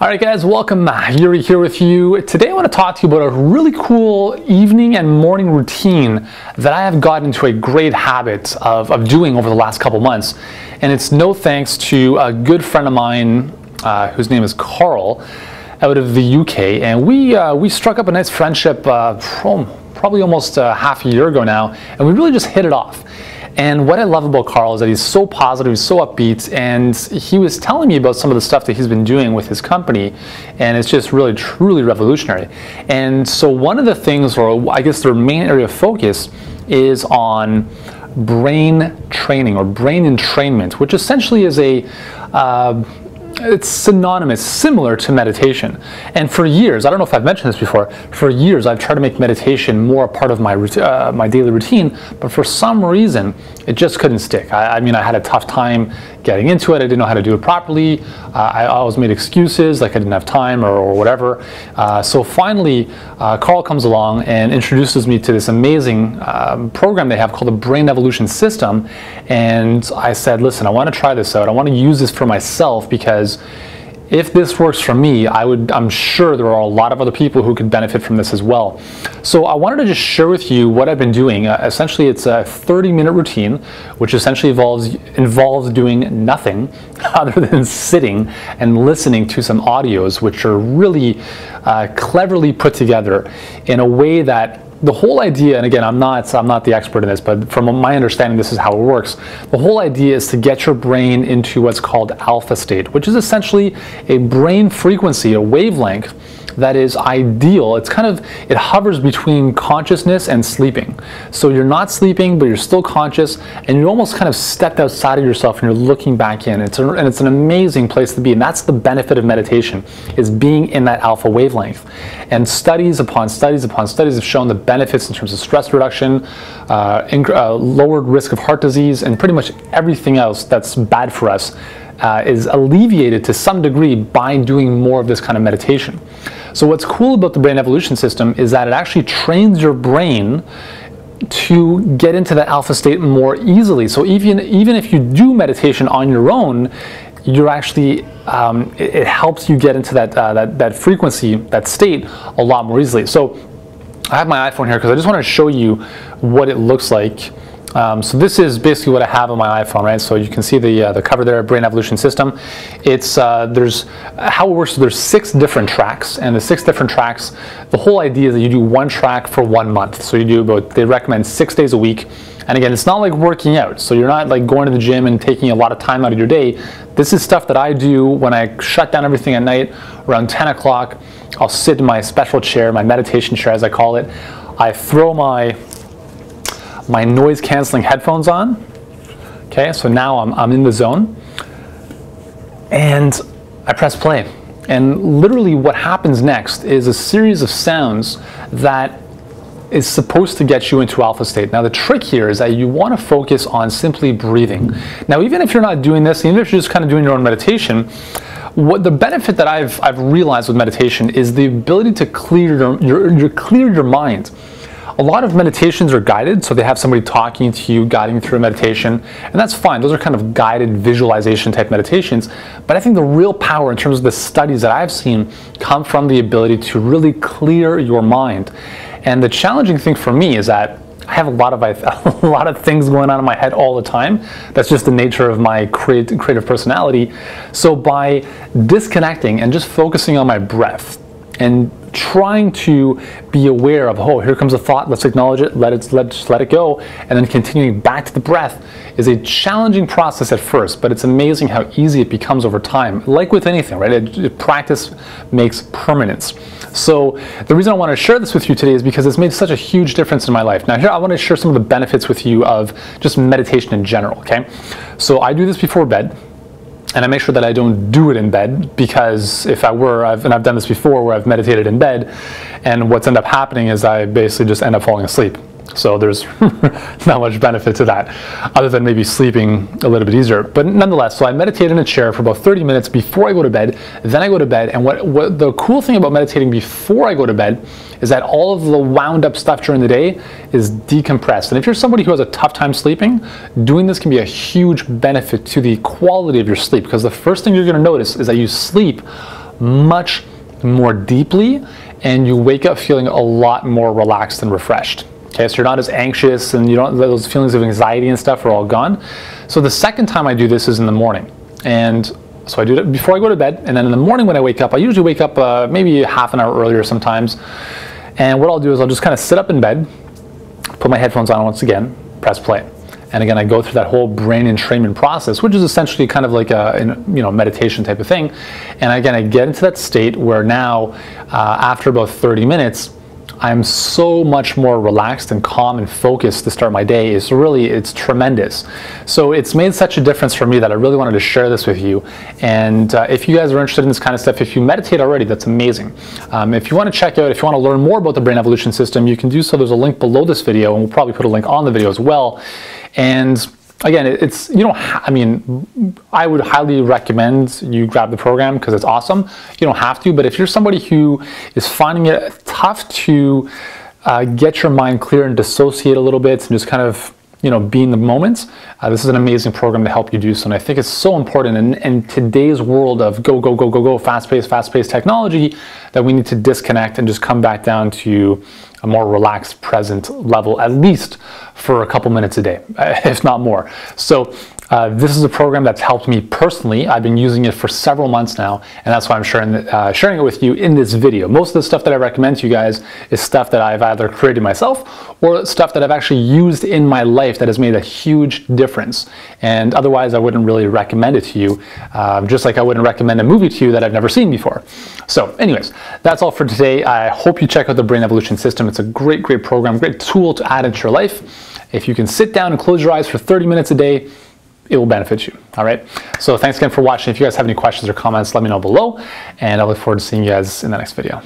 Alright guys, welcome. Yuri here with you. Today I want to talk to you about a really cool evening and morning routine that I have gotten into a great habit of doing over the last couple months. And it's no thanks to a good friend of mine whose name is Carl out of the UK. And we struck up a nice friendship probably almost half a year ago now, and we really just hit it off. And what I love about Carl is that he's so positive, he's so upbeat, and he was telling me about some of the stuff that he's been doing with his company, and it's just really, truly revolutionary. And so one of the things, or I guess their main area of focus, is on brain training or brain entrainment, which essentially is it's synonymous, similar to meditation. And for years, I don't know if I've mentioned this before, for years I've tried to make meditation more a part of my my daily routine, but for some reason it just couldn't stick. I mean, I had a tough time getting into it. I didn't know how to do it properly. I always made excuses, like I didn't have time or whatever. So finally, Carl comes along and introduces me to this amazing program they have called the Brain Evolution System. And I said, listen, I want to try this out. I want to use this for myself, because if this works for me, I'm sure there are a lot of other people who could benefit from this as well. So I wanted to just share with you what I've been doing. Essentially, it's a 30-minute routine, which essentially involves doing nothing other than sitting and listening to some audios, which are really cleverly put together in a way that the whole idea, and again, I'm not the expert in this, but from my understanding, this is how it works. The whole idea is to get your brain into what's called alpha state, which is essentially a brain frequency, a wavelength that is ideal. It hovers between consciousness and sleeping. So you're not sleeping, but you're still conscious, and you almost kind of stepped outside of yourself and you're looking back in. It's an amazing place to be, and that's the benefit of meditation, is being in that alpha wavelength. And studies upon studies upon studies have shown the benefits in terms of stress reduction, lowered risk of heart disease, and pretty much everything else that's bad for us is alleviated to some degree by doing more of this kind of meditation. So what's cool about the Brain Evolution System is that it actually trains your brain to get into that alpha state more easily. So even if you do meditation on your own, you're actually it helps you get into that frequency, that state, a lot more easily. So I have my iPhone here because I just want to show you what it looks like. So this is basically what I have on my iPhone, right? So you can see the cover there, Brain Evolution System. It's there's how it works. So there's 6 different tracks, and the 6 different tracks, the whole idea is that you do one track for 1 month. So you do they recommend 6 days a week. And again, it's not like working out. So you're not like going to the gym and taking a lot of time out of your day. This is stuff that I do when I shut down everything at night around 10 o'clock. I'll sit in my special chair, my meditation chair as I call it. I throw my noise canceling headphones on. Okay, so now I'm in the zone, and I press play. And literally what happens next is a series of sounds that is supposed to get you into alpha state. Now the trick here is that you want to focus on simply breathing. Now even if you're not doing this, even if you're just kind of doing your own meditation, what the benefit that I've realized with meditation is the ability to clear your mind. A lot of meditations are guided, so they have somebody talking to you, guiding through a meditation, and that's fine. Those are kind of guided visualization type meditations. But I think the real power in terms of the studies that I've seen come from the ability to really clear your mind. And the challenging thing for me is that I have a lot of things going on in my head all the time. That's just the nature of my creative personality. So by disconnecting and just focusing on my breath and trying to be aware of, oh, here comes a thought, let's acknowledge it, let's let it go, and then continuing back to the breath is a challenging process at first, but it's amazing how easy it becomes over time. Like with anything, right? Practice makes permanence. So the reason I want to share this with you today is because it's made such a huge difference in my life. Now here I want to share some of the benefits with you of just meditation in general, okay? So I do this before bed. And I make sure that I don't do it in bed, because if I were, and I've done this before where I've meditated in bed, and what's ended up happening is I basically just end up falling asleep. So there's not much benefit to that, other than maybe sleeping a little bit easier. But nonetheless, so I meditate in a chair for about 30 minutes before I go to bed, then I go to bed. And what the cool thing about meditating before I go to bed is that all of the wound up stuff during the day is decompressed. And if you're somebody who has a tough time sleeping, doing this can be a huge benefit to the quality of your sleep, because the first thing you're going to notice is that you sleep much more deeply, and you wake up feeling a lot more relaxed and refreshed. Okay, so you're not as anxious, and you don't, those feelings of anxiety and stuff are all gone. So the second time I do this is in the morning. And so I do it before I go to bed, and then in the morning when I wake up, I usually wake up maybe half an hour earlier sometimes. And what I'll do is I'll just kind of sit up in bed, put my headphones on once again, press play. And again, I go through that whole brain entrainment process, which is essentially kind of like a meditation type of thing. And again, I get into that state where now, after about 30 minutes, I'm so much more relaxed and calm and focused to start my day. It's tremendous. So it's made such a difference for me that I really wanted to share this with you. And if you guys are interested in this kind of stuff, if you meditate already, that's amazing. If you want to check out, if you want to learn more about the brain evolution system, you can do so. There's a link below this video, and we'll probably put a link on the video as well. And again, it's, I mean, I would highly recommend you grab the program because it's awesome. You don't have to, but if you're somebody who is finding it tough to get your mind clear and dissociate a little bit and just kind of, be in the moment, this is an amazing program to help you do so. And I think it's so important in today's world of go, fast-paced technology, that we need to disconnect and just come back down to a more relaxed, present level, at least for a couple minutes a day, if not more. So this is a program that's helped me personally. I've been using it for several months now, and that's why I'm sharing it with you in this video. Most of the stuff that I recommend to you guys is stuff that I've either created myself or stuff that I've actually used in my life that has made a huge difference. And otherwise, I wouldn't really recommend it to you, just like I wouldn't recommend a movie to you that I've never seen before. So anyways, that's all for today. I hope you check out the Brain Evolution System. It's a great program, great tool to add into your life. If you can sit down and close your eyes for 30 minutes a day, it will benefit you. All right. So thanks again for watching. If you guys have any questions or comments, let me know below, and I look forward to seeing you guys in the next video.